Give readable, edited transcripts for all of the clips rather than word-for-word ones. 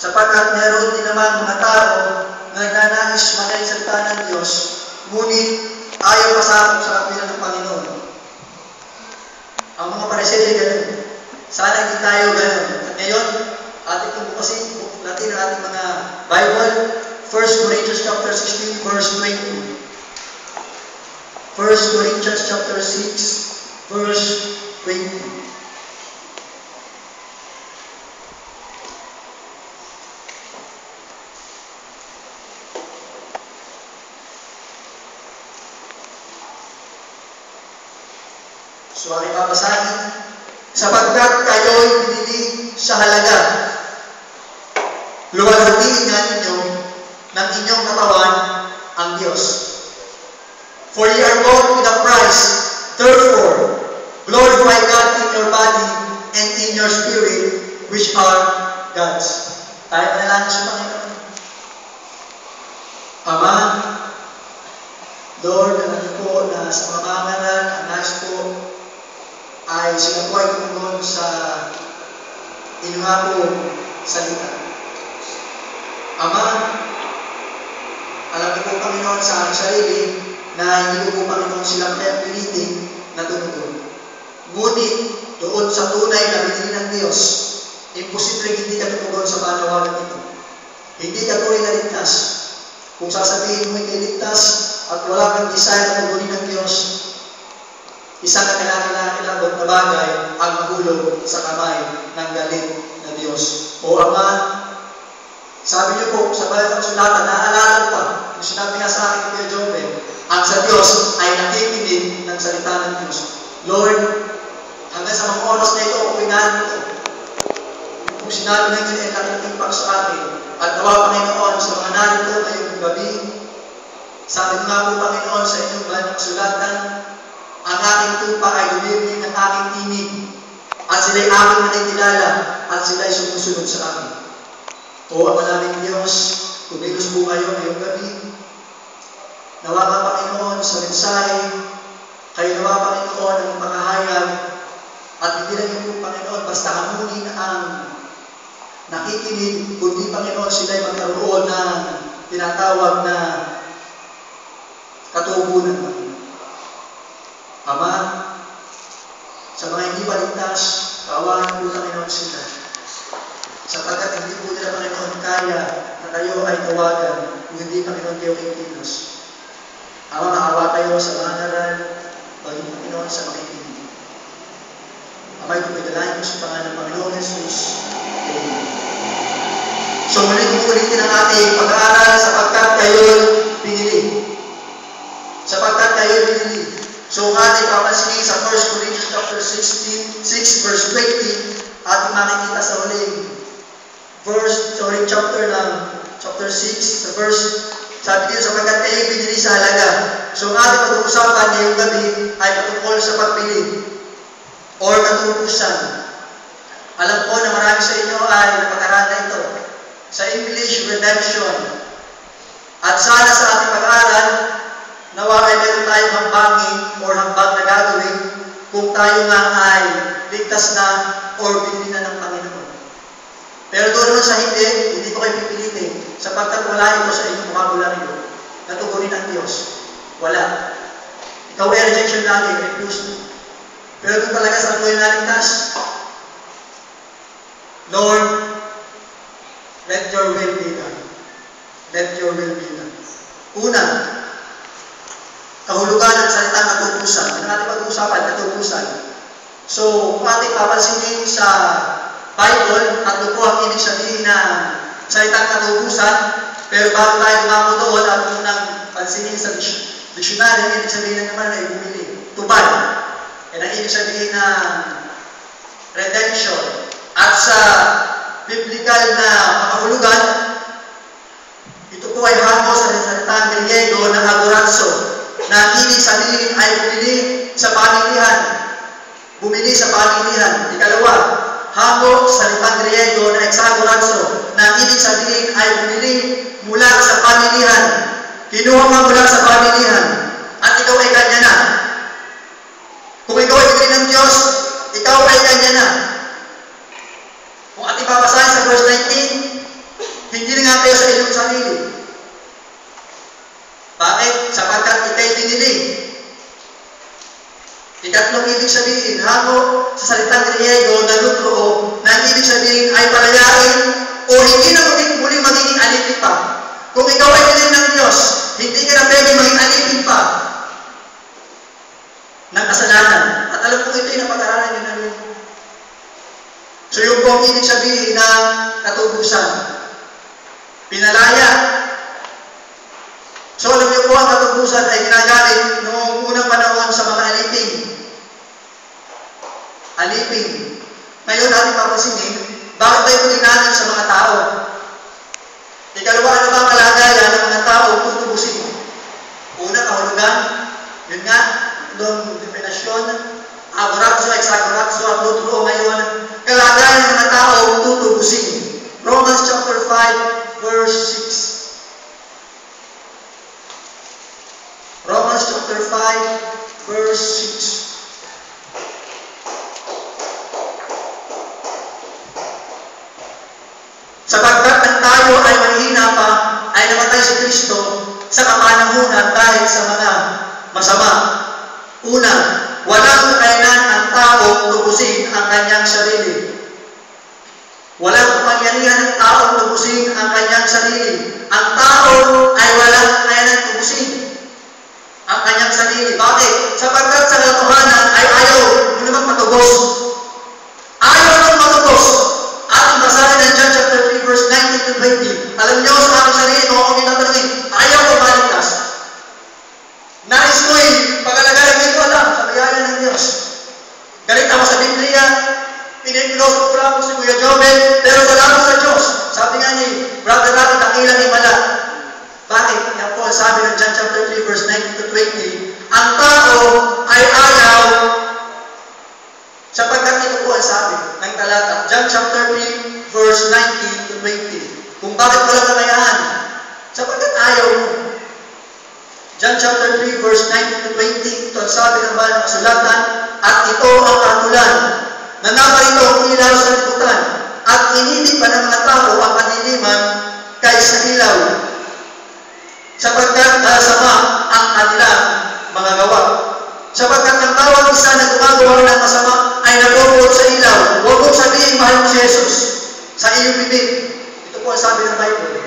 Sapagkat meron din naman mga tao na nagnanais magaling salita ng Diyos, ngunit ayaw pasakop sa kapila ng Panginoon. Ang mga pariseo ay ganun. Sana hindi tayo ganun. At ngayon, ating bukasin, natin ang ating mga Bible, 1 Corinthians chapter 16, verse 20. 1 Corinthians chapter 6, verse 20. So, aking babasahin, sapagkat kayo'y pinili sa halaga, luwalhatiin nga ninyo ng inyong katawan ang Diyos. For ye are bought with a price, therefore, glorify God in your body and in your spirit, which are God's. Tayo panalangin sa Panginoon. Ama, Lord, alam po na sa pamamangaral, ang nais po ay sila po ay tumugon sa inyong po salita. Ama, alam niyo po, Panginoon, sa aming sarili na hindi po, Panginoon, silang piliting na tumugon. Ngunit, doon sa tunay na binili ng Diyos, imposible hindi ka tumugon sa panawagan ito. Hindi ka tunay na ligtas. Kung sasabihin mo ikay ligtas at wala kang desire na tugunin ng Diyos, isang kakilakilabot na bagay ang mahulog sa kamay ng galit na Diyos. O Ama, sabi niyo po sa Bible ng sulatan, naaalala pa, yung sinabi nga sa akin Kuya Jombe, ang sa Diyos ay nakikinig ng salita ng Diyos. Lord, hanggang sa mga oras na ito, ako pinaan ito. Kung sinabi ng Diyos ay nakikinig pa sa akin, at nawa Panginoon sa mga narito ngayong gabi, sabi nga po Panginoon sa inyong banang sulatan, ang aking tupa ay dumibig ng aking tinig, at sila'y aking nakikilala, at sila'y sumusunod sa akin. O ang maraming Diyos, kumilos po kayo ngayong gabi. Nawa ka Panginoon sa mensahe, kayo nawa Panginoon ang pakahayag, at hindi lang yung po Panginoon, basta hamunin ang nakikinig, kundi Panginoon sila'y magkaroon ng tinatawag na katubunan, Panginoon. Ama, sa mga hindi paligtas, kaawahan po Panginoon sila. Sapagkat hindi po nila Panginoon kaya na kayo ay tawagan kung hindi Panginoon kayo kikilos. Ama, maawa kayo sa mga ngaral, baging Panginoon sa makikinig. Ama, ito pinalain ko sa pangalan ng Panginoon Jesus. Amen. So, muling ulitin ang ating pag-aaral sapagkat kayo'y pinili. Sapagkat kayo'y pinili. So, ang ating papansinin sa 1 Corinthians chapter 6 verse 20, ating makikita sa huling chapter 6, sa verse, sabi dito, sapagkat kayo'y pinili sa halaga. So, ang ating pag-uusapan ngayong gabi ay patungkol sa pagpili or katubusan. Alam ko na marami sa inyo ay napag-aralan na ito. Sa English, redemption. At sana sa ating pag-aaral, nawa ay meron tayong hambangin or hambang na gagawin kung tayo nga ay ligtas na or pinili na ng Panginoon. Pero doon naman sa hindi ko kayo pipilitin sapagkat wala ito sa inyong vocabulary na tugunin ang Diyos. Wala. Ikaw ay rejection lagi, refuse na. Pero doon talaga sa tuloy na ligtas, Lord, let your will be done. Let your will be done. Una, kahulugan ng salitang katubusan. Ano natin pag-uusapan? Katubusan. So, kung ating papansinin sa Bible, tatlo po ang ibig sabihin ng salitang katubusan, pero bago tayo dumako doon, at unang pansinin sa dictionary, ang ibig sabihin naman ay bumili. Tubal. Yan ang ibig sabihin ng redemption. At sa biblical na makahulugan, ito po ay hango sa salitang Griego na agorazo, na ang ibig sabihin ay bumili sa pamilihan. Bumili sa pamilihan. Ikalawa, hango sa salitang Griego na exagorazo, na ang ibig sabihin ay bumili mula sa pamilihan. Kinuha ka mula sa pamilihan, at ikaw ay kanya na. Kung ikaw ay pinili ng Diyos, ikaw ay kanya na. Kung ating babasahin sa verse 19, salitang Griego na lutro na ibig sabihin ay palayain o hindi na muli magiging alipin pa. Kung ikaw ay piling ng Diyos, hindi ka na pwede maging alipin pa ng kasalanan. At alam kong ito yung napag-aralan nyo na rin. So yung po ibig sabihin ng katubusan. Pinalaya. So alam niyo po ang katubusan ay ginagamit noong unang panahon sa mga alipin. Alipin. Ngayon natin papansinin, bakit tayo tinanong sa mga tao? Ikalawa, ano ba ang kalagayan ng mga tao tutubusin? Una, kahulugan. Yun nga, doon definasyon. Agorazo, exagorazo, at lutro ngayon. Kalagayan ng mga tao tutubusin. Romans chapter 5, verse 6. Romans chapter 5, verse 6. Sapagkat ang tayo ay manghihina pa, ay namatay si Kristo sa kapanahunan dahil sa mga masama. Una, walang kakayanan ang tao tubusin ang kanyang sarili. Walang kapangyarihan ng tao tubusin ang kanyang sarili. Ang tao ay walang kakayanan tubusin ang kanyang sarili. Bakit? Sapagkat sa katotohanan ay ayaw mo naman matubos. Ayaw naman matubos. Ating basahin ng John chapter 3 verse 19 to 20. Alam niyo sa aking sarili, kung ako minatanongin, ayaw ko maligtas. Nais ko pagkalagay, hindi ko alam sa biyaya ng Diyos. Galit ako sa Biblia, pinipiloso ko lang si Kuya Jobel, pero salamat sa Diyos. Sabi nga ni Brother Rafi, dakilang himala. Bakit? Yan po ang sabi ng John chapter 3 verse 19 to 20. Ang tao ay ayaw sapagkat ito po ang sabi ng talata. John chapter 3 verse 19 to 20. Kung bakit walang kakayahan? Sapagkat ayaw mo. John chapter 3 verse 19 to 20. Ito ang sabi ng banal na kasulatan. At ito ang katulan na naparito ang ilaw sa liputan at inilig pa ng mga tao ang kadiliman kaysa ilaw. Sapagkat sama ang kanilang mga gawa. Sapagkat ang bawat isa na gumagawa ng masama ay nabubuot sa ilaw. Huwag mong sabihin mahal mo si Jesus sa iyong bibig. Ito po ang sabi ng Bible.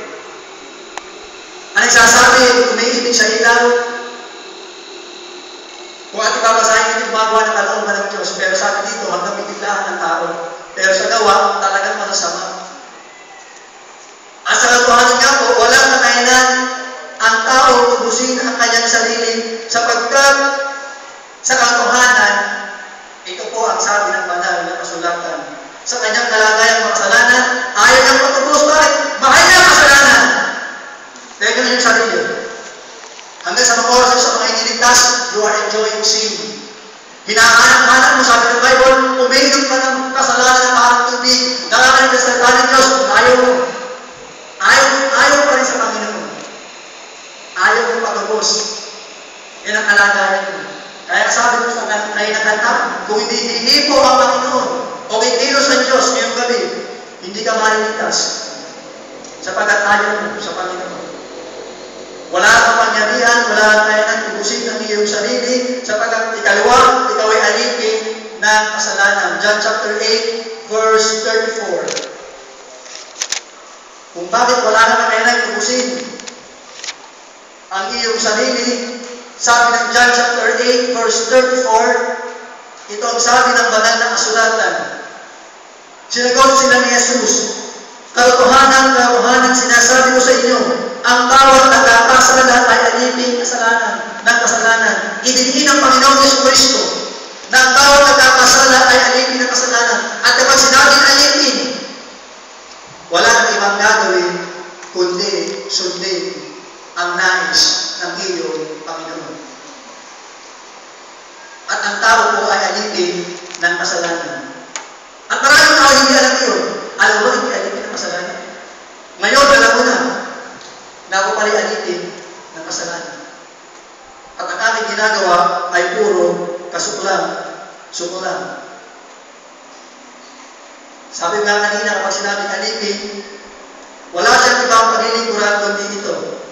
Ang nagsasabi, umiibig sa ilaw. Kung ating babasahin, hindi gumagawa ng kalooban ng Diyos. Pero sabi dito, hanggang bibiglaan ng tao. Pero sa gawa, talagang masasama. At sa katuhanan nga po, walang kakayanan ang tao tubusin ang kanyang sarili sapagkat sa katotohanan, ito po ang sabi ng banal na kasulatan. Sa kanyang kalagayang makasalanan, ayaw niyang matubos. Bakit? Mahal niya ang kasalanan. Teka na yung sarili. Hanggang sa mga oras sa mga iniligtas, you are enjoying sin. Hinahanap-hanap mo, sabi ng Bible, umiinom ka ng kasalanan ng parang tubig, nakakanig ka sa salita ng Diyos, ayaw mo. Ayaw pa rin sa Panginoon. Ayaw mo patubos. Yan ang kalagayan mo. Kaya sabi ko sa kayo na kanta, kung hindi hihipo ang Panginoon o kikilos ng Diyos ngayong gabi, hindi ka maliligtas. Sapagkat ayaw mo sa Panginoon. Wala kang pangyarihan, wala kang kayanan tubusin ang iyong sarili, sapagkat ikalawa, ikaw ay alipin ng kasalanan. John chapter 8, verse 34. Kung bakit wala kang kayanan tubusin ang iyong sarili, sabi ng John chapter 8, verse 34, ito ang sabi ng banal na kasulatan. Sinagot sila ni Jesus, katotohanan sinasabi ko sa inyo, ang bawat nagkakasala ay alipin ng kasalanan. Idinhin ng Panginoong Jesucristo na ang bawat nagkakasala ay alipin ng kasalanan. At kapag sinabing alipin, wala nang ibang gagawin kundi sundin ang nais ng iyong Panginoon. At ang tao po ay alipin ng kasalanan. At maraming tao hindi alam yun. Alam mo, hindi alipin ng kasalanan. Ngayon, alam mo na ako pala alipin ng kasalanan. At ang aking ginagawa ay puro sukulan. Sabi nga kanina, kapag sinabing alipin, wala siyang ibang paglilingkuran kundi ito.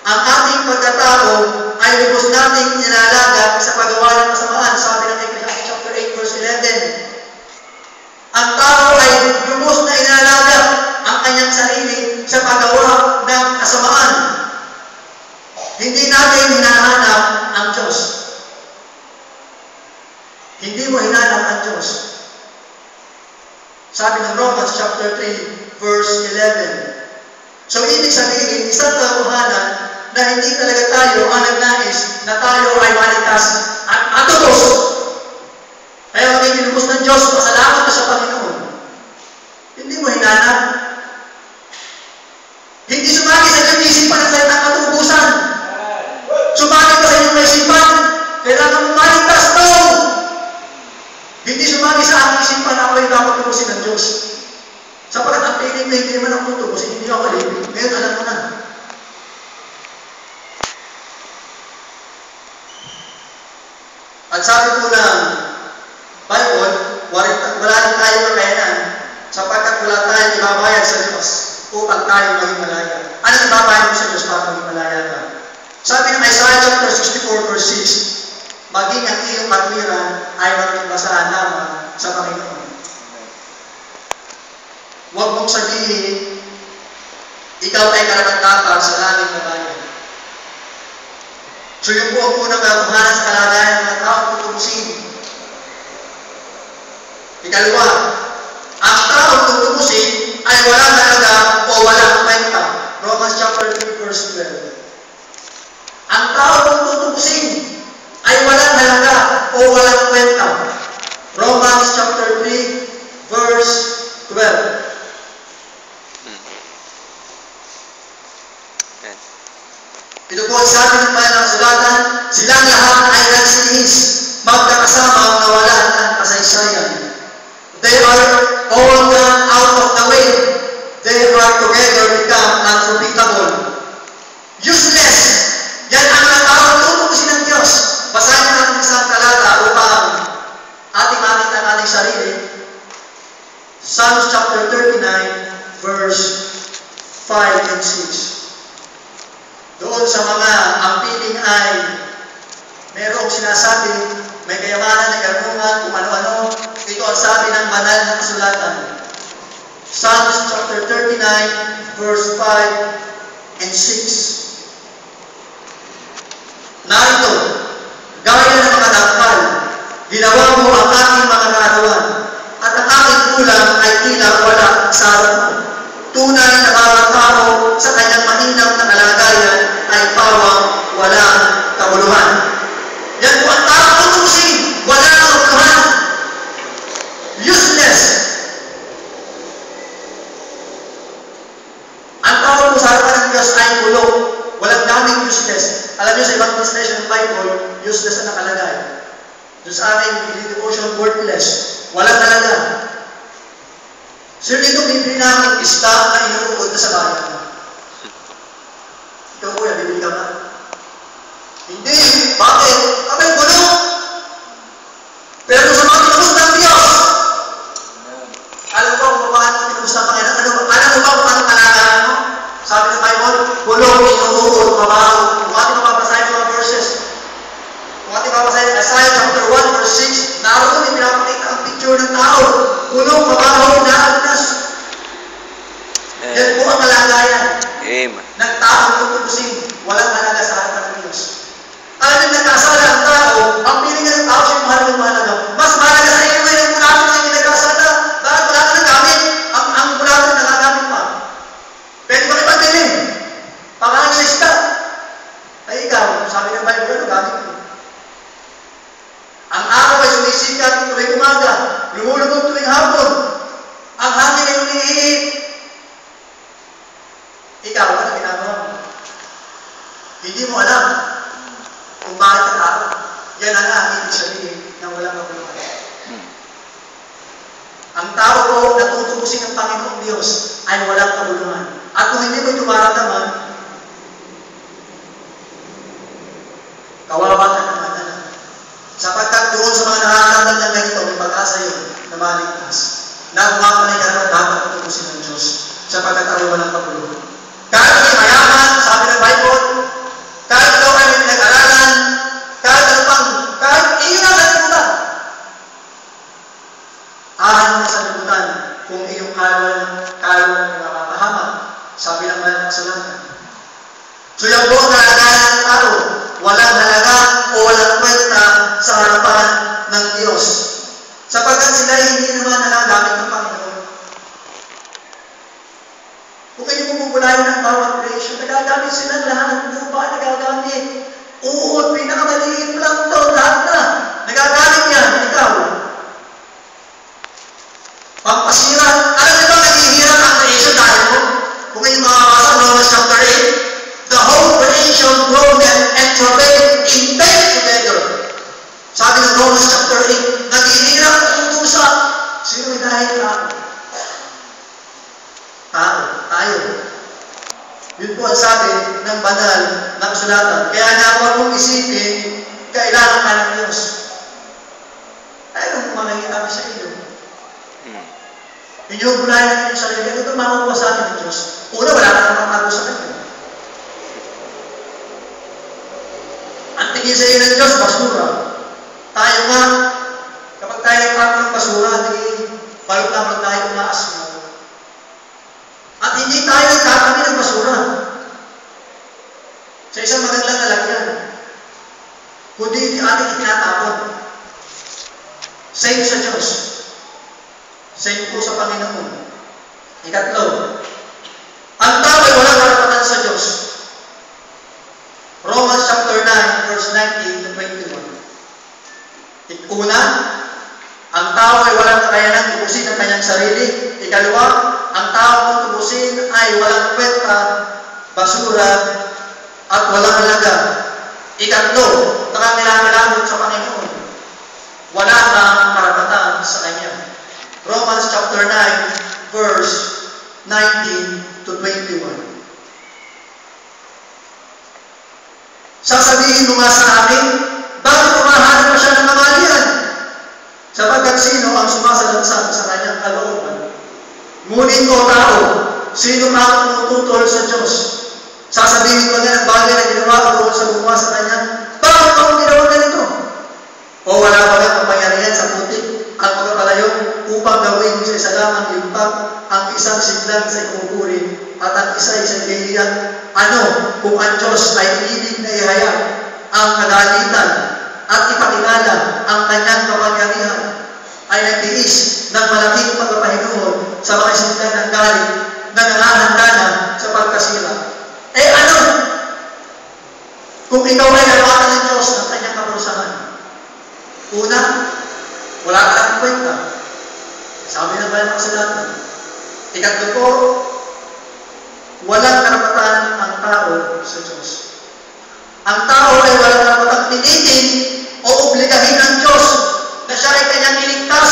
Ang ating pagkatao ay lubos nating inalaga sa paggawa ng kasamaan. Sabi ng Ecclesiastes chapter 8 verse 11. Ang tao ay lubos na inalaga ang kanyang sarili sa paggawa ng kasamaan. Hindi natin hinahanap ang Diyos. Hindi mo hinahanap ang Diyos. Sabi ng Romans chapter 3, verse 11. So, ibig sabihin, isang katotohanan na hindi talaga tayo ang nagnais na tayo ay maligtas at matubos. Kaya maging binubos ng Diyos, pasalamat ka sa Panginoon. Hindi mo hinanap. Hindi sumagi sa iyong isipan ang salitang katubusan. Sumagi ka sa iyong isipan, kailangan mo maligtas to. Hindi sumagi sa aking isipan na ako ay dapat tubusin ng Diyos. Sapagkat ang piling na hindi naman ako tubusin, hindi ako alipin. Ngayon alam mo na. At sabi po ng Bible, wala rin tayo kakayanan sapagkat wala tayong ibabayad sa Diyos upang tayo maging malaya. Ano ibabayad mo sa Diyos para maging malaya ka? Sabi ng Isaiah chapter 64 verse 6, maging ang iyong katwiran ay magbasahan lamang sa Panginoon. Huwag mong sabihin, ikaw ay karapat-dapat sa langit na bayan. So yung po ang unang katotohanan sa kalagayan ng taong tutubusin. Ikalawa, ang taong tutubusin ay walang halaga o walang kwenta. Romans chapter 3 verse 12. Ang taong tutubusin ay walang halaga o walang kwenta. Romans chapter 3 verse 12. Ito po ang sabi ng Banal na Kasulatan, silang lahat ay nagsihis, magkakasamang nawalan ng kasaysayan. They are all gone out of the way. They are together become unprofitable. Useless. Yan ang natawag tutubusin ng Diyos. Basahin natin isang talata upang ating makita ang ating sarili. Psalms chapter 39 verse 5 and 6. Doon sa mga ang piling ay merong sinasabi, may kayamanan na karunungan, kung ano-ano. Ito ang sabi ng Banal na Kasulatan. Psalms chapter 39, verse 5 and 6. Narito, gaya ng mga dakal, ginawa mo ang aking mga kaarawan, at ang aking kulang ay tila wala sa harap mo. Tunay na bawat tao sa kanyang mainam na kalagayan ay pawang walang kabuluhan. Yan po ang taong tutubusin, walang kabuluhan. Useless. Ang tao po sa harapan ng Diyos ay bulok. Walang daming useless. Alam niyo sa ibang translation ng Bible, useless na nakalagay. Doon sa aking devotion, worthless. Walang halaga. Sir, dito bibili na ang ista na inuukod na sa bayan. Ikaw kuya, bibili ka ba? Hindi. Bakit? Abay, bulok. Pero sa mga tinubos ng Diyos, alam mo kung paano tinubos ng Panginoon? Alam mo ba kung paano kalagahan mo? Sabi ng Bible, bulok, inuukod, mabaho. Kung ating mapapasahin mga verses, kung ating mapapasahin, Isaiah chapter 1 verse 6, naroon yung pinapakita ang picture ng tao. Bulok, mabaho, naalunas. Yan po ang kalagayan. Amen. Ng taong tutubusin, walang halaga sa harapan ng Diyos. Alam niyo, nagkasala ang tao, ang piling ng tao siya mahal ng mahalaga. Mas mahalaga sa iyo ngayon ang bulatan na hindi nagkasala. Bakit wala ka nagamit? Ang bulatan na nagagamit pa. Pwede ba ipagdilim? Pangalan sa ista. Ay ikaw, sabi ng Bible, ano gamit mo? Ang araw ay sumisikat tuwing umaga, lumulubog tuwing hapon. Ang hangin ay umiinit. Ikaw, ano ginagawa mo? Hindi mo alam kung bakit ang tao. Yan ang ibig sabihin na walang kabuluhan. Ang tao po na tutubusin ng Panginoong Diyos ay walang kabuluhan. At kung hindi mo ito maramdaman, kawawa ka naman. Sapagkat doon sa mga nakakaramdam ng ganito, may pag-asa yun na maligtas. Na umapanay ka naman dapat tutubusin ng Diyos sapagkat tayo walang kabuluhan. Kahit may mayaman, sabi ng Bible, kahit ikaw ay may pinag-aralan, kahit ano pang, kahit iyo na sa libutan. Arahan mo sa libutan. So yung buong kalagayan ng tao, walang halaga o walang kwenta sa harapan ng Diyos. Sapagkat sila hindi naman nagagamit ng Panginoon. Kung kayo pupupulayan ng bawat creation, nagagamit sila lahat ng lupa, nagagamit. Uod, pinakamaliit lang ito, lahat na. Nagagamit yan, ikaw. Pampasira. Alam niyo ba, naghihirap ang creation dahil mo? Kung kayo makakasa, Romans chapter 8, the whole creation groaneth and travailed in pain together. Sabi ng Romans chapter 8, naghihirap ang utusa. Sino may dahil tao? Tayo. Yun po ang sabi ng banal na kasulatan. Kaya nga huwag mong isipin, kailangan ka ng Diyos. Tayo kung makikita sa iyo. Inyong gulayan natin yung sarili. Ito makukuha sa atin ng Diyos. Una, wala ka namang matago sa Kanya. Ang tingin sa iyo ng Diyos, basura. Tayo nga, kapag tayo nagpapag ng basura, balot naman tayo umaasma. At hindi tayo nagkakami ng basura. Sa isang magandang lalagyan. Kundi ating itinatapon. Same sa Diyos. Same po sa Panginoon. Ikatlo, ang tao ay walang karapatan sa Diyos. Romans chapter 9, verse 19 to 21. Una, ang tao ay walang kakayanan tubusin ang kanyang sarili. Ikalawa, ang tao kung tubusin ay walang kwenta, basura, at walang halaga. Ikatlo, nakakilala sa Panginoon. Wala kang karapatan sa Kanya. Romans chapter 9, verse 19 to 21. Sasabihin mo nga sa amin, bakit umahanap pa siya ng kamalian? Sapagkat sino ang sumasalansan sa kanyang kalooban? Ngunit o tao, sino ka ang tumututol sa Diyos? Sasabihin ko na ang bagay na ginawa ko doon sa gumawa sa kanya, bakit ako ginawa ganito? O wala ba ng kapangyarihan sa putik ang pagkapalayo upang gawin sa isa lamang limpag ang isang siglang sa ikupuri at ang isa isang gayiyan? Ano kung ang Diyos ay ibig na ihayag ang kagalitan at ipakilala ang kanyang kapangyarihan ay nagtiis ng malaking pagpapahinoon sa mga siglang ng galit na nangahanda na sa pagkasira? Eh ano kung ikaw ay nalawatan ng Diyos ng kanyang kaparusahan? Una, wala ka lang kwenta. Sabi ng banal na kasulatan. Ikatlo po, walang karapatan ang tao sa Diyos. Ang tao ay walang karapatang pilitin o obligahin ng Diyos na siya ay kanyang iligtas.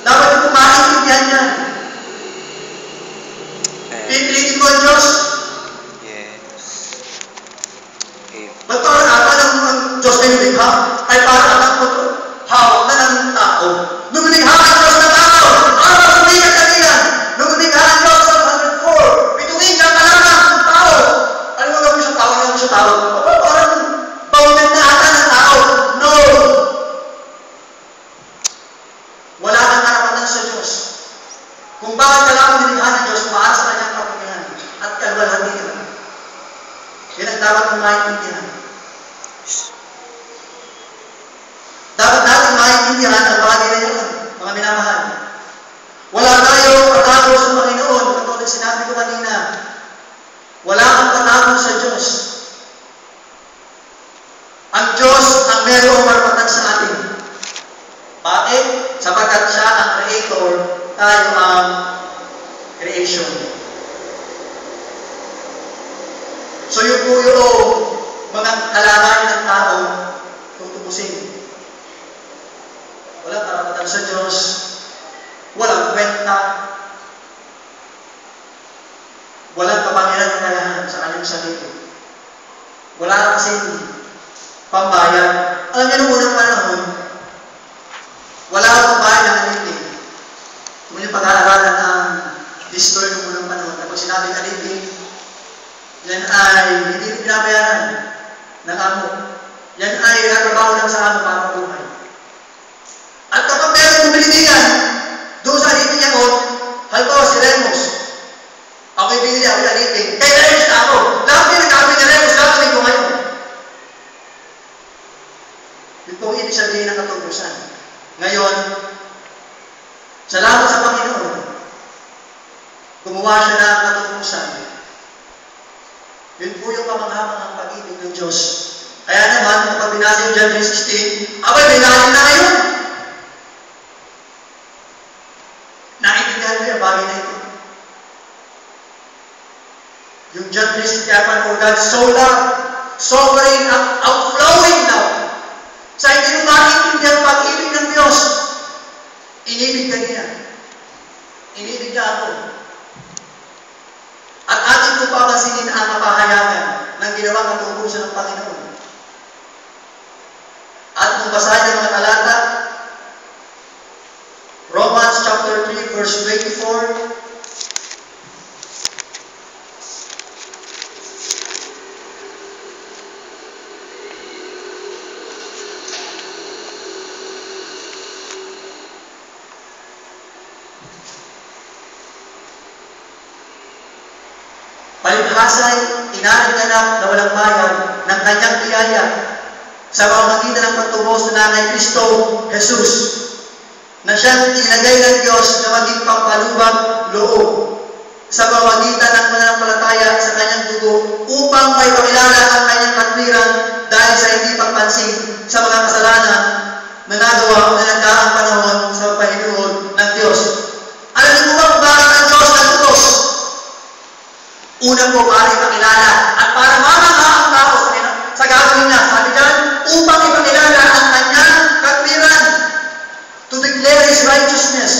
Dapat ito maintindihan yan. Pipilitin mo ang Diyos. Ba't ang Diyos ay nilikha ay para anak mo ito? Hawak na ng tao. Nung nilikha ang Diyos na tao, sumikat ka niyan. Nung nilikha ang Diyos sa 104, bituin ka lang ng tao. Ano mo gawin sa tao? Ano mo sa tao? Parang bawin na ata ng tao. No! Wala nang karapatan sa Diyos. Kung bakit ka lang nilikha ng Diyos, mahal sa kanyang kapangyarihan at kalwalhati ka. Yan ang dapat mong maintindihan. Dapat natin maintindihan ang bagay na yun, mga minamahal. Wala tayong patago sa Panginoon, katulad sinabi ko kanina. Wala kang patago sa Diyos. Ang Diyos ang merong marapatan sa atin. Bakit? Sapagkat siya ang creator, tayo ang creation. So yun po yung mga kalaban ng tao tutubusin. Walang karapatan sa Diyos, walang kwenta, walang kapangyarihan sa kanyang sarili. Wala kasing pambayad. Alam niyo nung unang panahon, wala akong pambayad ng alipin. Kung yung pag-aaralan ng history nung unang panahon, kapag sinabing alipin, yan ay hindi binabayaran ng amo. Yan ay nagtrabaho lang sa amo para mabuhay. At kapag mayroong bumilihan, doon sa alipin niya halimbawa si Remus, ako'y binili ako alipin, kay Remus na ako, lahat Ngayon, salamat sa Panginoon, gumawa siya ng katutusan. Yun po yung kamanghamanghang pag-ibig ng Diyos. Kaya naman, kapag binasa yung John 3:16, abay, may lalim na ngayon. Naintindihan mo yung bagay na ito. Yung John 3:16, for God so loved, sovereign, outflowing now. Sa hindi mo maintindihan pag-ibig ng Diyos, inibig ka niya. Inibig niya ako. At ating po papansinin ang kapahayagan ng ginawang katubusan ng Panginoon. At kung basahin ang mga talata, Romans chapter 3 verse 24, palibhasa'y inaanap na walang bayad ng kanyang biyaya sa pamamagitan ng pagtubos na kay Kristo Jesus, na siyang inilagay ng Diyos na maging pampalubag loob sa pamamagitan ng mananampalataya sa kanyang dugo upang may pakilala ang kanyang katwiran dahil sa hindi pagpansin sa mga kasalanan na nagawa o na nagdaang panahon sa pahinuod ng Diyos. Alam niyo ba kung bakit ang Diyos nagtutos? Una po para ipakilala at para mamangha ang tao sa gagawin niya. Sabi dyan, upang ipakilala ang kanyang katwiran, to declare His righteousness.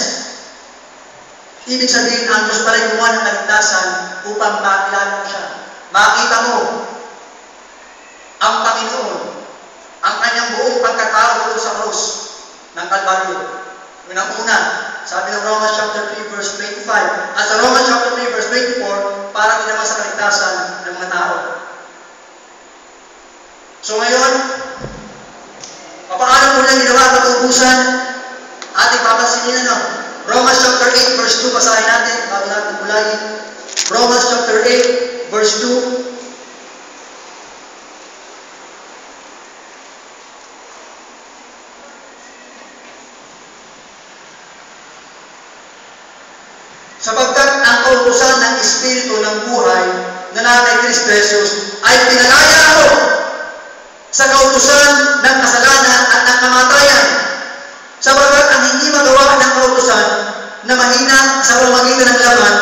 Ibig sabihin, ang Diyos pala gumawa ng kaligtasan upang makilala mo siya. Makita mo ang Panginoon, ang kanyang buong pagkatao doon sa krus ng Kalbaryo. Unang-una, sabi ng Romans chapter 3 verse 25, at sa Romans chapter 3 verse 24, para din naman sa kaligtasan ng mga tao. So ngayon, paano po niya ginawa ang katubusan? Ating papansinin Romans chapter 8 verse 2, basahin natin, bago natin bulayin. Romans chapter 8 verse 2, sapagkat ang kautusan ng Espiritu ng buhay na nasa kay Kristo Jesus ay pinalaya ako sa kautusan ng kasalanan at ng kamatayan. Sapagkat ang hindi magawa ng kautusan na mahina sa pamamagitan ng laman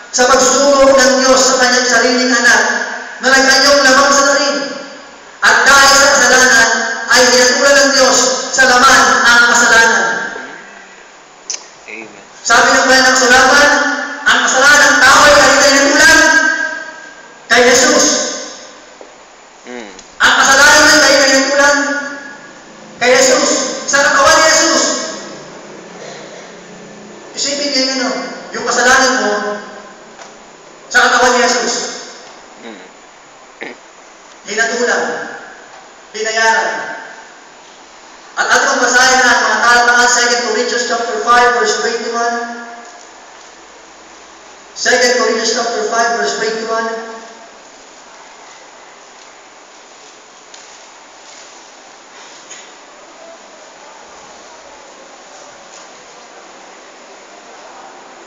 sa pagsusuko ng Diyos sa kanyang sariling anak na nagkanyang lamang sa darin. At dahil sa kasalanan ay hinatulan ng Diyos sa laman ang kasalanan. Amen. Sabi ng banal na kasulatan, ang kasalanan ng tao ay hinatulan kay Jesus. Ang kasalanan ng tayo ay hinatulan kay Jesus. Sa katawan ni Jesus. Isipin niyo yung kasalanan mo sa katawan ni Jesus. Hinatulan, binayaran. At ating basahin na ang mga talataan 2 Corinthians chapter 5 verse 21. 2 Corinthians chapter 5 verse 21.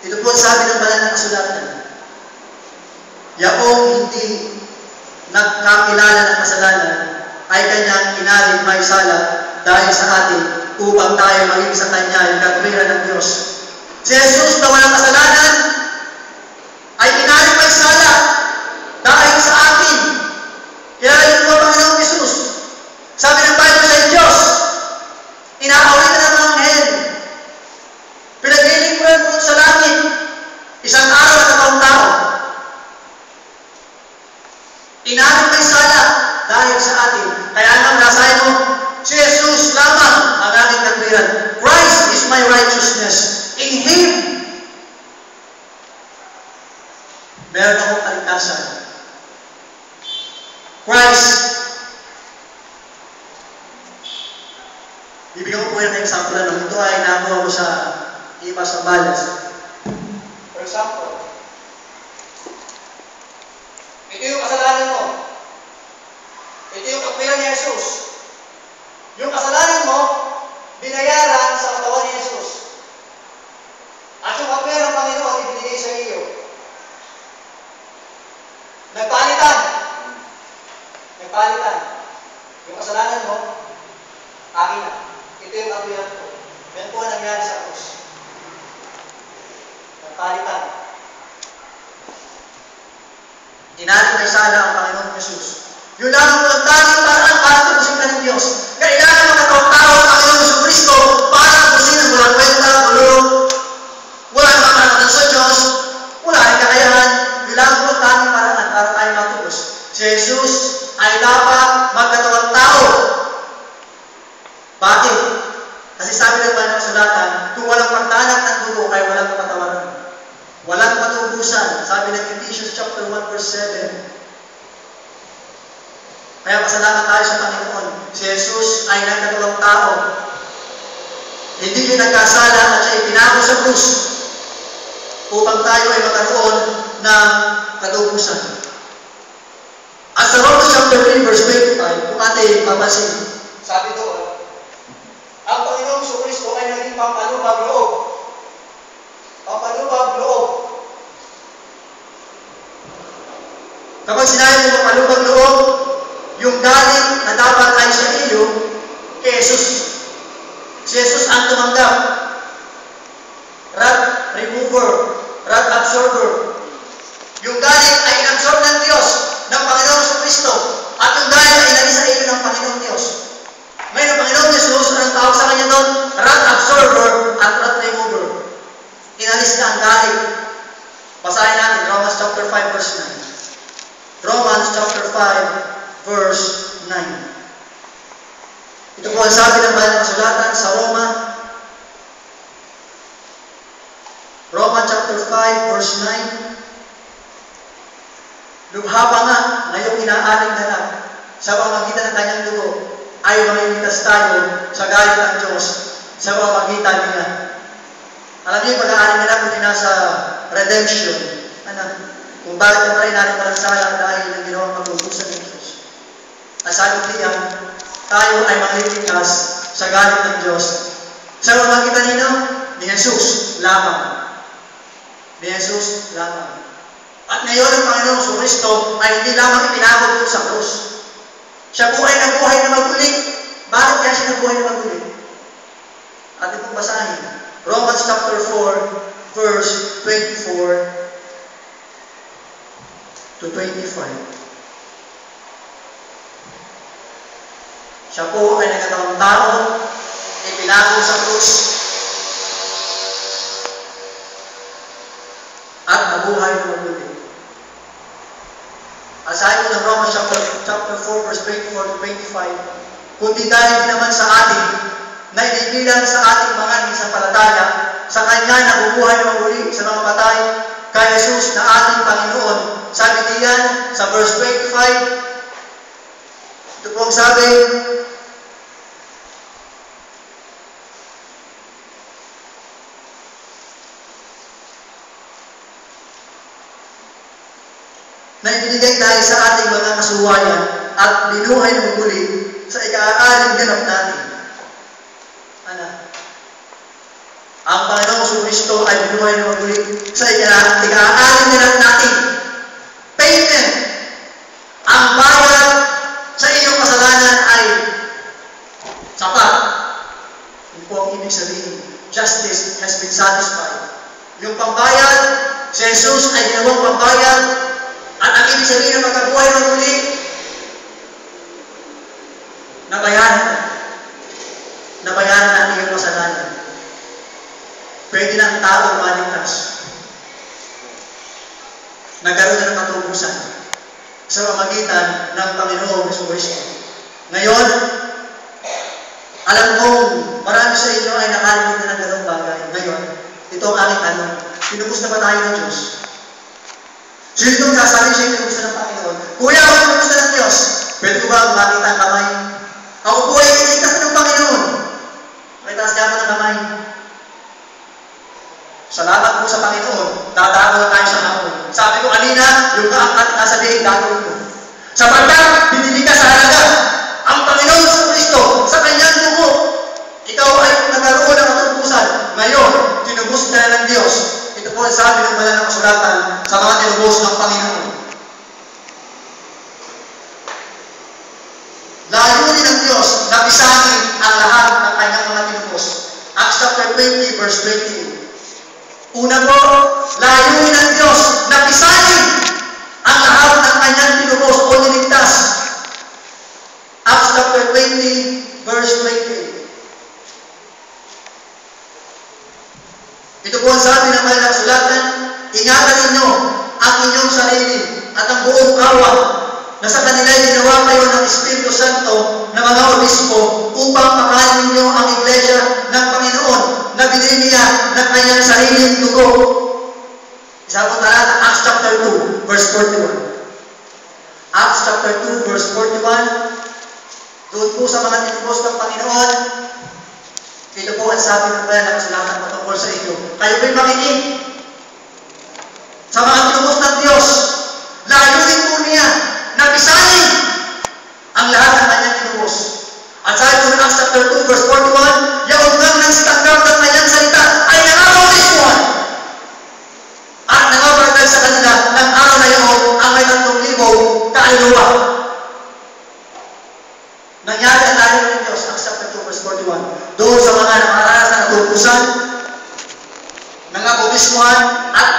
Ito po sabi ng banal na kasulatan. Yaong hindi nagkakilala ng kasalanan ay kanyang inaring may sala dahil sa atin upang tayo maging sa Kanya yung katwiran ng Diyos. Si Jesus na walang kasalanan ay inaring may sala dahil sa atin. Kilala niyo po ang Panginoong Jesus. Sabi ng Bible sa Diyos, inaawit na ng mga anghel. Pinaglilingkuran mo sa langit, isang araw at taong tao. Inaring may sala dahil sa atin. Kaya nga nasahin mo, si Jesus lamang ang aking katwiran. Christ is my righteousness. In Him, meron akong kaligtasan. Christ. Bibigyan ko po yan ng example na ito ay nakuha ko sa iba sa balas. For example, ito yung kasalanan mo. Ito yung katwiran ni Jesus. Yung kasalanan mo, binayaran sa hindi sa iyo. Nagpalitan. Nagpalitan. Yung kasalanan mo, akin na. Ito yung katuyan ko. Yan po ang nangyari sa krus. Nagpalitan. Inatin ay sala ang Panginoon Jesus. Yun lang ang tanging paraan para tubusin ka ng Diyos. Kailangan makatawang tao ang Panginoon Kristo para tubusin ang walang kwenta, bulong, wala namang karapatan sa Diyos, wala rin kakayahan. Yun lang ang tanging paraan para tayo matubos. Si Jesus ay dapat magkatawang tao. Bakit? Kasi sabi ng Panginoon sa Sulatan, kung walang pagtanak ng dugo ay walang kapatawaran. Walang patubusan. Sabi ng Ephesians chapter 1 verse 7. Kaya pasalamat tayo sa Panginoon. Si Jesus ay nagkatawang tao. Hindi siya nagkasala at siya ipinako sa krus upang tayo ay magkaroon ng katubusan. At sa Romans chapter 3 verse 25, kung ating papansin, sabi doon, ang Panginoong Kristo ay naging pampalubag loob. Pampalubag loob. Kapag sinabi mo pampalubag loob, yung galing na dapat ay sa iyo, kay Jesus. Si Jesus ang tumanggap. Wrath remover, wrath absorber. Yung galing ay inabsorb ng Diyos, ng Panginoong Kristo, at yung galing ay inalis sa iyo ng Panginoong Diyos. Ngayon, ang Panginoong Jesus, anong tawag sa kanya doon? Wrath absorber at wrath remover. Inalis na ang galing. Basahin natin, Romans chapter 5 verse 9. Romans chapter 5 verse 9. Ito po ang sabi ng Banal na Kasulatan sa Roma. Roma chapter 5 verse 9. Lubha pa nga ngayong inaaring ganap sa pamamagitan ng kanyang dugo ay mamimitas tayo sa galit ng Diyos sa pamamagitan niya. Alam niyo, pag-aaring ganap hindi nasa redemption. Kung bakit na tayo natin malansala dahil ng ginawang pagbubusan ng Diyos. At sabi niya, tayo ay maliligtas sa galit ng Diyos. Sa pamamagitan nino, ni Jesus lamang. Ni Jesus lamang. At ngayon ang Panginoong Kristo ay hindi lamang ipinakot doon sa krus. Siya po ay nabuhay na maguli. Bakit kaya siya nabuhay na maguli? At itong basahin. Romans chapter 4 verse 24 to 25. Siya po ay nagkatawang tao, ipinako sa krus, at nabuhay na maguli. At sabi ng Romans chapter 4 verse 24 to 25, kundi dahil din naman sa atin, na inibilang sa ating mga nisampalataya, sa Kanya nabubuhay na maguli sa mga patay, kay Jesus na ating Panginoon. Sabi diyan sa verse 25, ito po ang sabi, na ibinigay dahil sa ating mga kasuwayan at binuhay na maguli sa ika-aaring ganap natin. Ang Panginoong Kristo ay binuhay na maguli sa ika-aaring ganap natin. Payment. Ang bayad sa iyong kasalanan ay sapat. Yun po ang ibig sabihin. Justice has been satisfied. Yung pambayad, si Jesus ay ginawang pambayad. At ang ibig sabihin ng magkabuhay ng muli, nabayaran ang iyong kasalanan. Pwede na ang tao maligtas. Nagkaroon na ng katubusan sa pamamagitan ng Panginoong Kristo. Ngayon, alam kong marami sa inyo ay nakalimutan na ng ganong bagay. Ngayon, ito ang aking tanong. Pinubos na ba tayo ng Diyos? Sino itong sasabi siya yung pinubos ng Panginoon? Kuya, ako pinubos ng Diyos. Pwede ko ba makita ang kamay? Ako po ay iniligtas ng Panginoon. Makitaas niya ako ng kamay. Salamat po sa Panginoon. Dadagaw tayo sa hapon. Sabi ko kanina, yung kaangkat na sabihin, gagawin ko. Sapagkat, binili ka sa halaga. Ang Panginoon sa Kristo, sa kanyang dugo, ikaw ay nagkaroon ng katubusan. Ngayon, tinubos na ng Diyos. Ito Ito po ang sabi ng banal na kasulatan sa mga tinubos ng Panginoon. Layunin ng Diyos na pisahin ang lahat ng kanyang mga tinubos. Acts chapter 20, verse 20. Una po, layunin ng Diyos na pisahin ang lahat ng kanyang tinubos o niligtas. Acts chapter 20, verse 20. Ito po ang sabi ng banal na kasulatan, ingatan ninyo ang inyong sarili at ang buong kawan na sa kanila'y ginawa kayo ng Espiritu Santo na mga obispo upang pakain ninyo ang iglesia ng Panginoon na binili niya ng kanyang sariling dugo. Isa po talata, Acts chapter 2, verse 41. Acts chapter 2, verse 41. Doon po sa mga tinubos ng Panginoon, ito po ang sabi ng banal na kasulatan patungkol sa inyo. Kayo po'y makinig sa mga tinubos ng Diyos. Layunin po niya na pisahin ang lahat ng kanyang tinubos. At sabi po ng Acts chapter 2, verse 41, yaon lang ng sitanggap ng kanyang salita ay nangabawismuhan. At nangabaragdag sa kanila ng araw na yaon ang may 3,000 kaluluwa. Nangyari ang layunin ng Diyos, Acts chapter 2, verse 41. Doon sa mga nakaranas na natutusan, nangabawismuhan at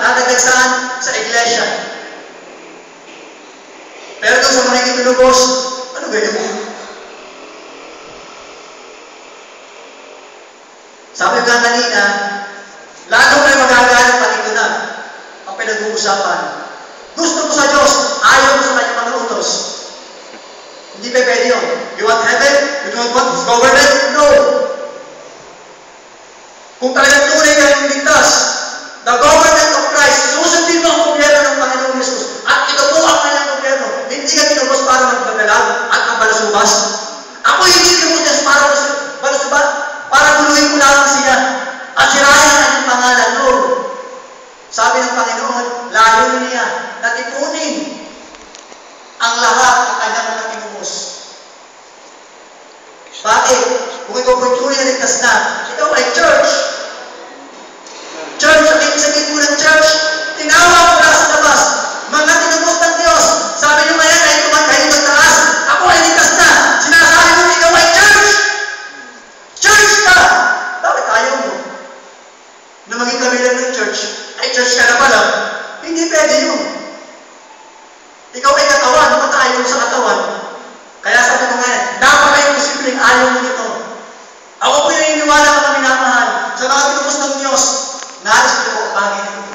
nadagagsaan sa iglesia. Pero doon sa mga itinubos, ano ganyan mo? Sabi nga kanina, lalo kayo magagalit pag ito na ang pinag-uusapan. Gusto mo sa Diyos, ayaw mo sa kanyang mga utos. Hindi pa pwede yun. You want heaven? You don't want His government? No. Kung talagang tunay kayong ligtas, the government of Christ, susundin mo ang gobyerno ng Panginoong Jesus. At ito po ang kanyang gobyerno. Hindi ka tinubos para magdadalag at magbalasubas. Ako hindi tinubos para balasubas, para guluhin ko lang siya. At sirayan ang kanyang pangalan. No. Sabi ng Panginoon, layunin niya na tipunin ang lahat ng kanyang mga tinubos. Bakit? Kung ikaw po'y tunay na ligtas na, ikaw ay church. Church, ang ibig sabihin mo ng church, tinawag mo na sa labas. Mga tinubos ng Diyos. Sabi nyo ngayon ay kayo magtaas. Ako ay ligtas na. Sinasabi mo ikaw ay church. Church ka. Bakit ayaw mo? Na maging kabilang ng church, ay church ka na pala. Hindi pwede yun. Ikaw ay katawan, ba't ayaw sa katawan? Kaya sabi ko ngayon, dapat kayo posibleng ayaw mo nito. Ako po yung iniwala mga minamahal sa mga tinubos ng Diyos. Nais ko po ang bagay na ito.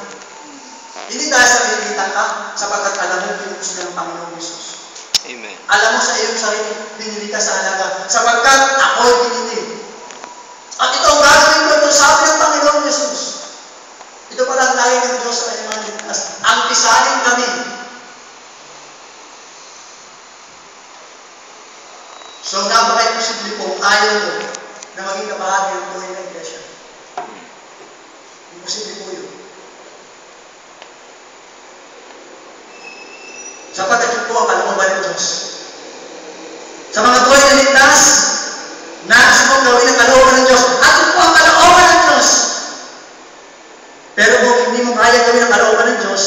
Hindi dahil sa pilitan ka, sapagkat alam mo tinubos ng Panginoong Jesus. Amen. Alam mo sa iyong sarili, binili ka sa halaga, sapagkat ako'y binili. At ito ang gagawin ko, ito sabi ng Panginoong Jesus. Ito pala ang lahi ng Diyos sa kanyang mga ligtas. Ang pisahin kami. So, napaka-imposible po ayaw mo na maging kabahagi ng buhay ng iglesia. Imposible po yun. Sapagkat yun po ang kalooban ng Diyos. Sa mga buhay na ligtas, nais mo gawin ang kalooban ng Diyos. At yun po ang kalooban ng Diyos. Pero kung hindi mo kaya gawin ang kalooban ng Diyos,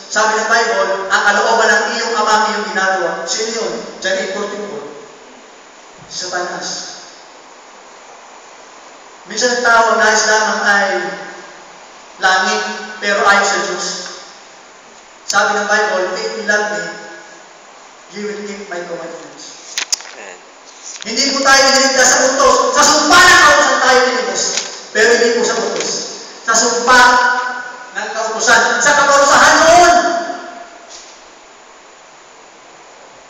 sabi ng Bible, ang kalooban ng iyong ama ang iyong ginagawa. Sino yun? John 8:44. Satanas. Minsan ang tao ang nais lamang ay langit, pero ayaw sa Diyos. Sabi ng Bible, if you love me, you will keep my commandments. Hindi po tayo niligtas sa utos. Sa sumpa ng kautosan tayo niligtas. Pero hindi po sa utos. Sa sumpa ng kautosan. Sa kaparusahan noon.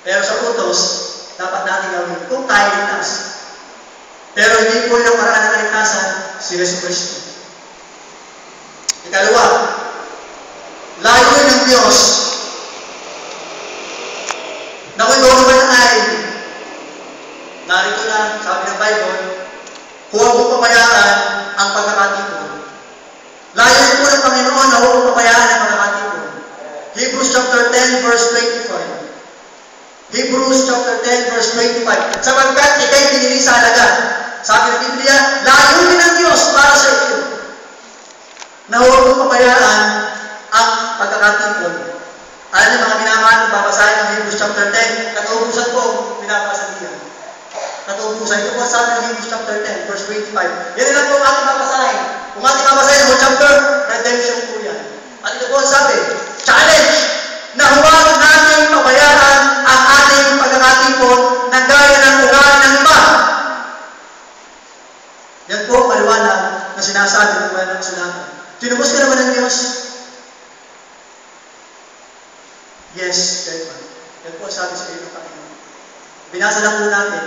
Pero sa utos, dapat natin gawin kung tayo ligtas. Pero hindi po yung paraan ng kaligtasan si Jesus Cristo. Ikalawa, layunin ng Diyos na kung ikaw naman ay narito na, sabi ng Bible, huwag mo pabayaan ang pagkakatipon. Layunin po ng Panginoon na huwag mo pabayaan ang pagkakatipon. Hebrews chapter 10 verse 25. Hebrews chapter 10 verse 25. Sapagkat ikay pinili sa halaga. Sabi ng Biblia, layunin ng Diyos para sa iyo. na huwag mong pabayaan ang pagkakatipon. Alam niyo mga minamahal, babasahin ng Hebrews chapter 10, katubusan po binabasa niya. Katubusan. Ito po sabi ng Hebrews chapter 10, verse 25. Yan lang po ang ating babasahin. Kung ating babasahin ang whole chapter, redemption po yan. At ito po sabi, challenge na huwag natin pabayaan ang ating pagkakatipon na gaya ng ugali ng iba. Yan po maliwanag na sinasabi ng mga nagsulatan. Tinubos ka naman ng Diyos? Yes, gentlemen. Yan po sabi sa iyo ng Panginoon. Binasa lang po natin.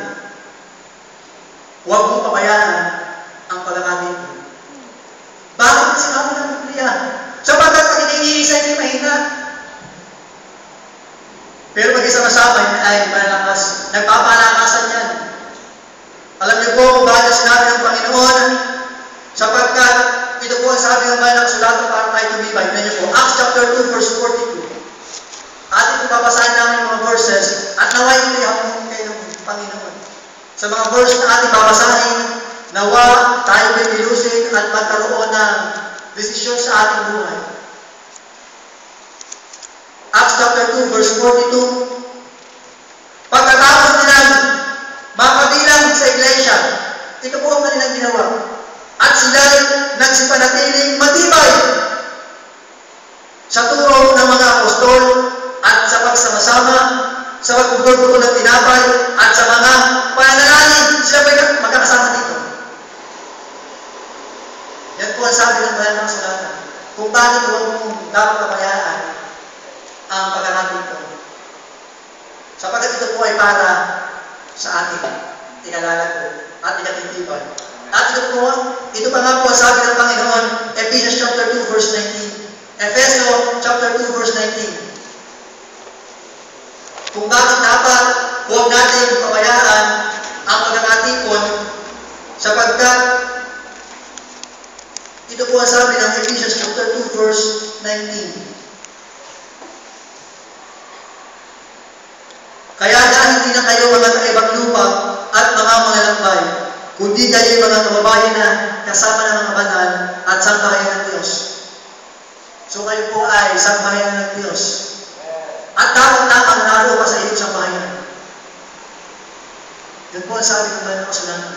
Huwag mong pabayaan ang pagkakatipon. Bakit sinabi ng Biblia? Sapagkat pag iniisa hindi mahina. Pero pag isama-sama ay malakas. Nagpapalakasan yan. Alam niyo po kung bakit sinabi ng Panginoon? Sapagkat ito po ang sabi ng bayan ng sulatan para tayo tumibay. Tignan niyo po. Acts chapter 2 verse 42. Ating babasahin namin yung mga verses at naway ito'y hamon kayo ng Panginoon. Sa mga verse na ating babasahin, nawa tayo bibilusin at magkaroon ng desisyon sa ating buhay. Acts chapter 2 verse 42. Pagkatapos nilang makabilang sa iglesia, ito po ang kanilang ginawa. At sila'y nagsipanatiling matibay sa turo ng mga apostol at sa pagsama-sama, sa pagpupulputo ng tinapay at sa mga pananalangin. Sila pa magkakasama dito. Yan po ang sabi ng bayan ng sulatan. Kung bakit huwag mong dapat pabayaan ang pagkakatipon. Sapagkat ito po ay para sa ating ikalalago at ikatitibay. At ito pa nga po ang sabi ng Panginoon, Ephesians chapter 2 verse 19. Efeso chapter 2 verse 19. Kung bakit dapat huwag natin pabayaan ang pagkakatipon sapagkat ito po ang sabi ng Ephesians chapter 2 verse 19. Kaya dahil hindi na kayo mga kaibang lupa at mga manlalakbay, kundi kayo mga kababayan na kasama ng mga banal at sambahayan ng Diyos. So kayo po ay sambahayan ng Diyos. At dapat lamang naroon sa iyong sambahayan. Yun po ang sabi ng mga kasulatan.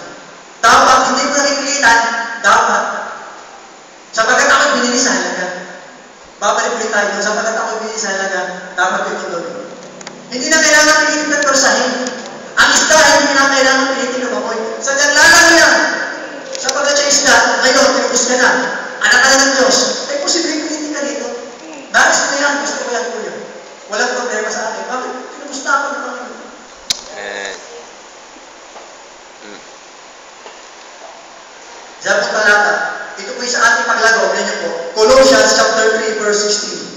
Dapat hindi mo nakikilitan, dapat. Sapagkat ako binili sa halaga. Babalik ulit tayo doon. Sapagkat ako binili sa halaga, dapat ito doon. Hindi na kailangan pilitin ng torsahin. Ang isda, hindi na kailangan pilitin ng amoy. Sadyang lalang yan. Sapagkat siya isda, ngayon, tinubos ka na. Anak ka na ng Diyos. Ay, posibleng pilitin ka dito. Nais ko yan, gusto ko yan po yan. Walang problema sa akin. Bakit? Tinubos na ako ng Panginoon. Diyan po talata. Ito po sa ating paglagaw. Ganyan po. Colossians chapter 3 verse 16.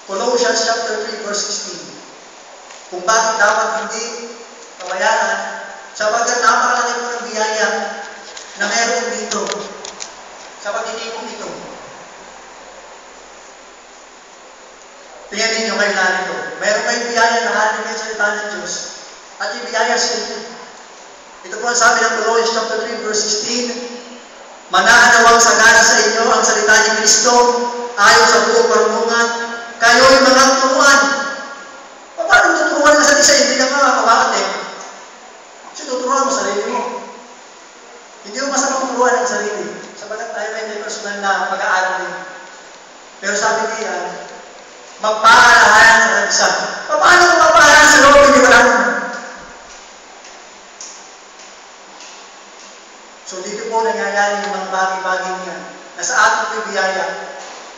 Colossians chapter 3 verse 16. Kung bakit dapat hindi pabayaan, sapagkat napakalaki po ng biyaya na meron dito sa pagtitipon ito. Tingnan ninyo kayo narito. Meron kayong biyaya na hatin kayo sa salita ng Diyos at yung biyaya sa inyo. Ito po ang sabi ng Colossians chapter 3 verse 16. Manaanawang sagana sa inyo ang salita ni Kristo ayon sa buong karunungan. Kayo'y mga turuan. Paano tuturuan ka sa isa? Hindi ka makakawakate. Kasi tuturuan mo sarili mo. Hindi mo masamang turuan ang sarili. Sabagat tayo may personal na pag-aaral din. Pero sabi niya, magpaalahan sa isa. Paano mo magpaalahan sa loob? Hindi wala mo. So dito po nangyayari yung mga bagay-bagay niya na sa ating bibiyaya.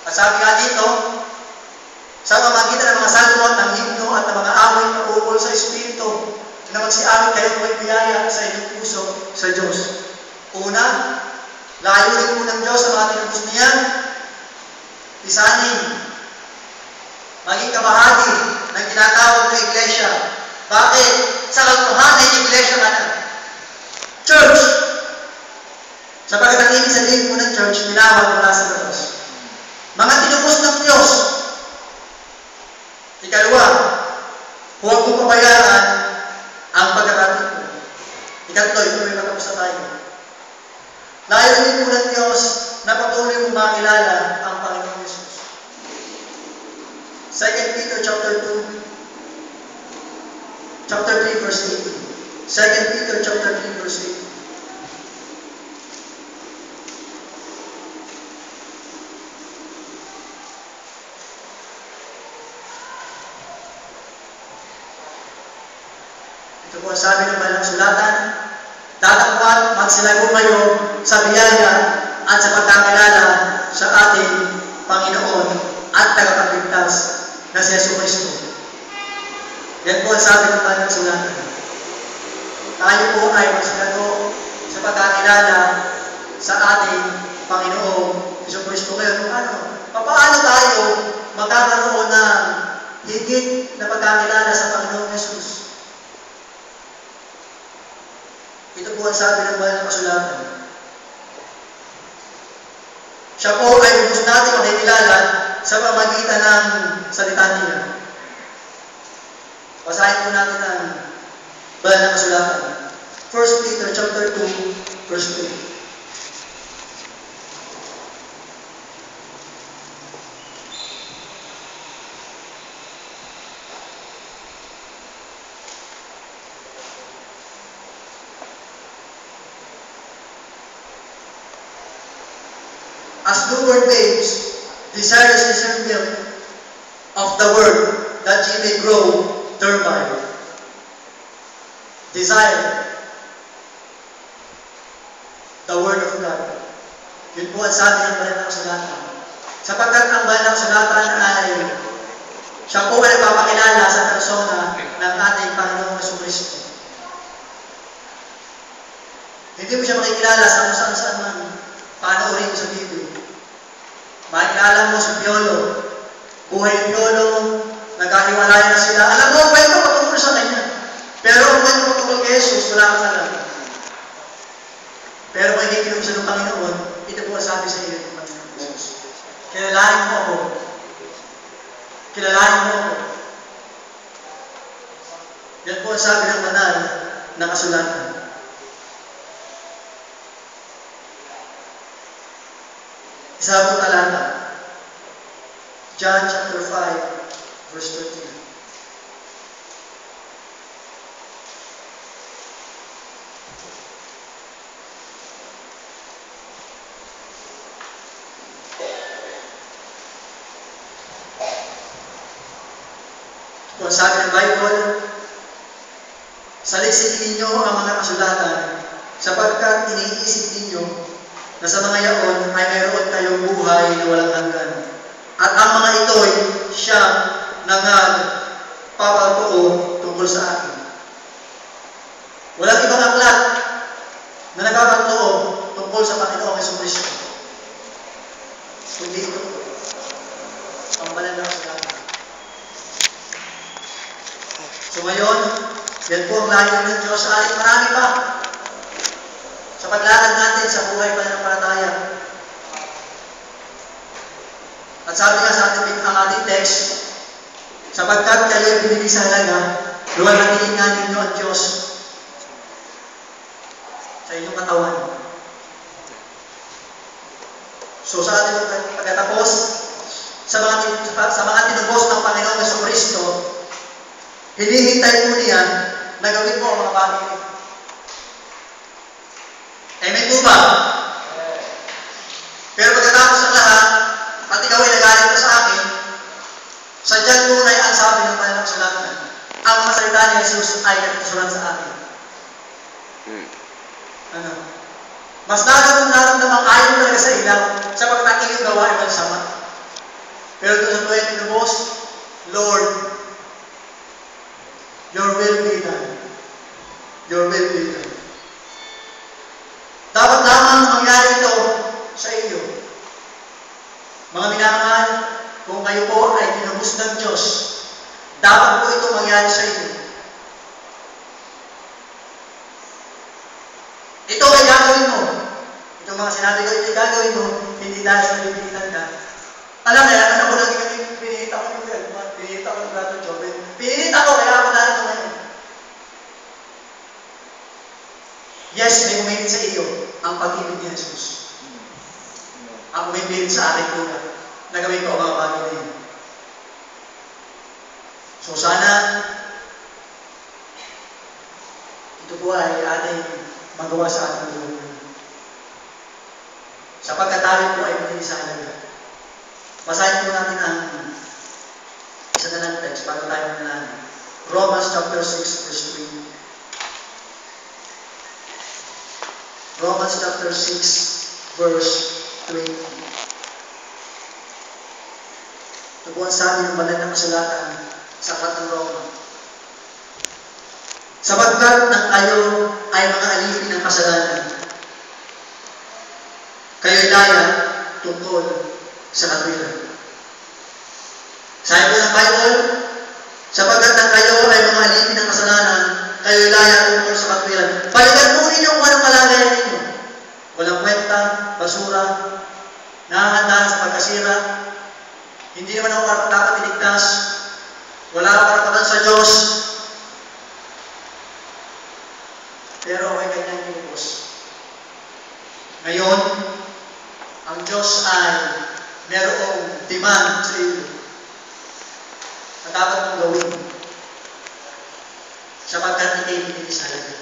At sabi nga dito, sa pamagitan ng mga salmo at ng himno at ng mga awit na ukol sa Espiritu na magsiamit kayo may biyaya sa inyong puso sa Diyos. Una, layunin po ng Diyos ang mga tinubos niya. Isanin, maging kabahagi ng tinatawag na iglesia. Bakit? Sa katotohanan ng iglesia ka na. Church! Sapagkat ang ibig sabihin po ng church, tinawag mula sa Diyos. Mga tinubos ng Diyos. Ikalawa, huwag mong pabayaan ang pagkakatipon. Ikatlo, ito may matapos na tayo. Layunin po ng Diyos na patuloy 2 Peter chapter 2, chapter 3, verse 18. 2 Peter chapter 3, verse 18. Ito po ang sabi ng Banal Sulatan, datapwat magsilago kayo sa biyaya at sa pagkakilala sa ating Panginoon at tagapagligtas na si Jesucristo. Yan po ang sabi ng Banal Sulatan. Tayo po ay magsilago sa pagkakilala sa ating Panginoong Jesucristo. Ngayon, paano tayo magkakaroon ng higit na pagkakilala sa Panginoong Jesus? Ito po ang sabi ng Banal na Kasulatan. Siya po ay lubos natin makikilala sa pamamagitan ng salita niya. Basahin po natin ang Banal na Kasulatan. 1 Peter chapter 2, verse 2. As newborn babes, desire the sincere milk of the word, that ye may grow thereby. Desire the word of God. Yun po ang sabi ng Banal na Kasulatan. Sapagkat ang Banal na Kasulatan ay siya po ay nagpapakilala sa persona ng ating Panginoong Jesucristo. Hindi mo siya makikilala sa kung saan man panoorin mo sa video. Makikilala mo si Piolo. Buhay ni Piolo, nagkahiwalay na sila. Alam mo, kwento patungkol sa kanya. Pero kung kwento patungkol kay Jesus, wala kang alam. Pero kung hindi kinumisa ng Panginoon, ito po ang sabi sa iyo ng Panginoon Jesus. Kilalain mo ako. Kilalain mo ako. Yan po ang sabi ng Banal na Kasulatan. Isa po talata. John chapter 5, verse 13. Kung sabi ng Bible, saliksikin ninyo ang mga kasulatan sapagkat iniisip ninyo na sa mga yaon ay mayroon tayong buhay na walang hanggan. At ang mga ito'y siyang nagpapatuo tungkol sa akin. Walang ibang aklat na nagpapatuo tungkol sa Panginoong Jesucristo. Kundi ito ang Banal na Kasulatan. So ngayon, yan po ang layo ng Diyos sa ating marami pa. Sa paglalakad natin sa buhay pananampalataya. At sabi nga sa ating text, sapagkat kayo'y binili sa halaga, luwalhatiin nga ninyo ang Diyos sa inyong katawan. So sa ating pagkatapos, sa mga tinubos ng Panginoong Jesucristo, hinihintay mo niya na gawin mo ang mga bagay. Amen po ba? Pero pagkatapos ng lahat, at ikaw ay nagalit pa sa akin, sadyan tunay ang sabi ng Banal na Kasulatan. Ang mga salita ni Jesus ay nakasulat sa akin. Ano? Mas nagamang naramdaman ayaw talaga sa ilaw sapagkat ang iyong gawa ay magsama. Pero doon sa tuwing tinubos, Lord, your will be done. Your will be done. Dapat lamang mangyari ito sa iyo. Mga minamahal, kung kayo po ay tinubos ng Diyos, dapat po ito mangyari sa iyo. Ito ay gagawin mo. Itong mga sinabi ko, ito ay gagawin mo, hindi dahil sa pipilitan ka. Alam mo, ano ko lang pinihit ako ng Well, pinihit ako ng Brother Job. Pinihit ako, kaya ako narito ngayon. Yes, may umilit sa iyo ang pag-ibig ni Jesus. Ang umilit sa akin po na gawin ko ang mga bagay na yun. So sana, ito po ay ating magawa sa ating buhay. Sapagkat tayo po ay pinilisanan. Basahin po natin ang isa na lang text bago tayo manalangin. Romans chapter 6 verse 3. Romans chapter 6 verse 20. Ito po ang sabi ng banal na kasulatan sa aklat ng Roma. Sapagkat ang kayo ay mga alipin ng kasalanan, kayo'y laya tungkol sa katwiran. Sabi po ng Bible, sapagkat ang kayo ay mga alipin ng kasalanan, kayo'y laya tungkol sa katwiran. Balikan po ninyo kung anong kalagayan ninyo. Walang kwenta, basura, nakahanda sa pagkasira, hindi naman ako dapat iligtas, wala akong karapatan sa Diyos, pero ako'y kanyang inubos. Ngayon, ang Diyos ay merong demand sa iyo na dapat mong gawin sapagkat ikay pinilisanan.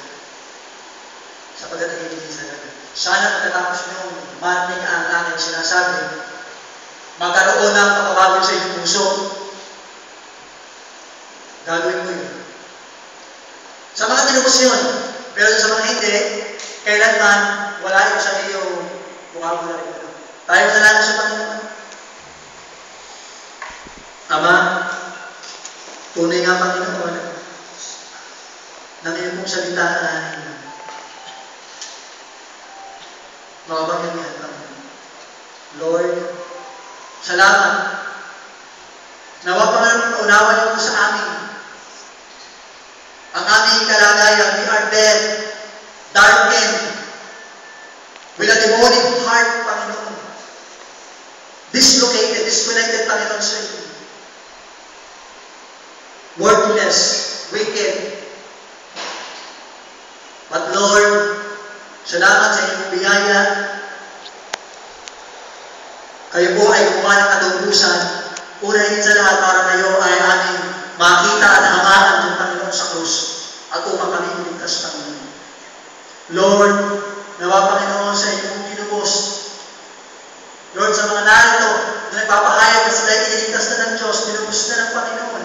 Sapagkat ikay pinilisanan. Sana pagkatapos niyong marinig ang aking sinasabi, magkaroon ng pagbabago sa iyong puso. Gagawin mo yun. Sa mga tinubos yun, pero sa mga hindi, kailanman wala ito sa iyo vocabulary. Tayo na lang sa Panginoon. Ama, tunay nga Panginoon, ng iyong pong salita ay makapangyarihan, Panginoon. Lord, salamat. Nawa Panginoon, unawa niyo po sa amin. Ang aming kalagayan, we are dead, darkened, with a demonic heart, Panginoon. Dislocated, disconnected, Panginoon, sa iyo. Worthless, wicked. But Lord, salamat sa iyong biyaya. Kayo po ay gumawa ng katungkusan. Una rin sa lahat para kayo ay aming makita at hangaan ng Panginoon sa krus at upang kami iligtas, Panginoon. Lord, nawa Panginoon sa iyong tinubos. Lord, sa mga narito na nagpapahayag na sila iniligtas na ng Diyos, tinubos na ng Panginoon.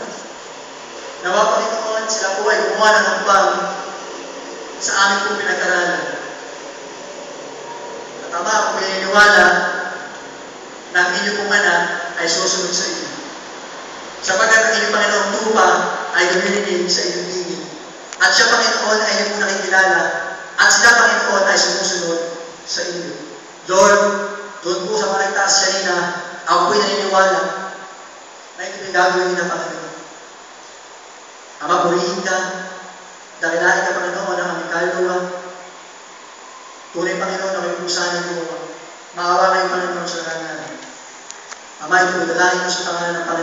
Nawa Panginoon, sila po ay gumawa ng hambang sa aming pong pinag-aralan. At Ama, ako po naniniwala na ang inyong pong anak ay susunod sa inyo. Sapagkat ang inyong Panginoon tupa ay dumilinig sa inyong tingin. At siya, Panginoon, ay inyong nakikilala. At sila, Panginoon, ay sumusunod sa inyo. Lord, doon po sa mga nagtaas kanina, ako po'y naniniwala na ito'y gagawin na, Panginoon. Ama, purihin ka. Dakilain ka, Panginoon, ang aming kaluluwa. Tunay, Panginoon, na kayo pusanin mo. Maawa kayo, Panginoon, sa lahat namin. Ama, ito, idalahin mo sa pangalan ng Panginoon.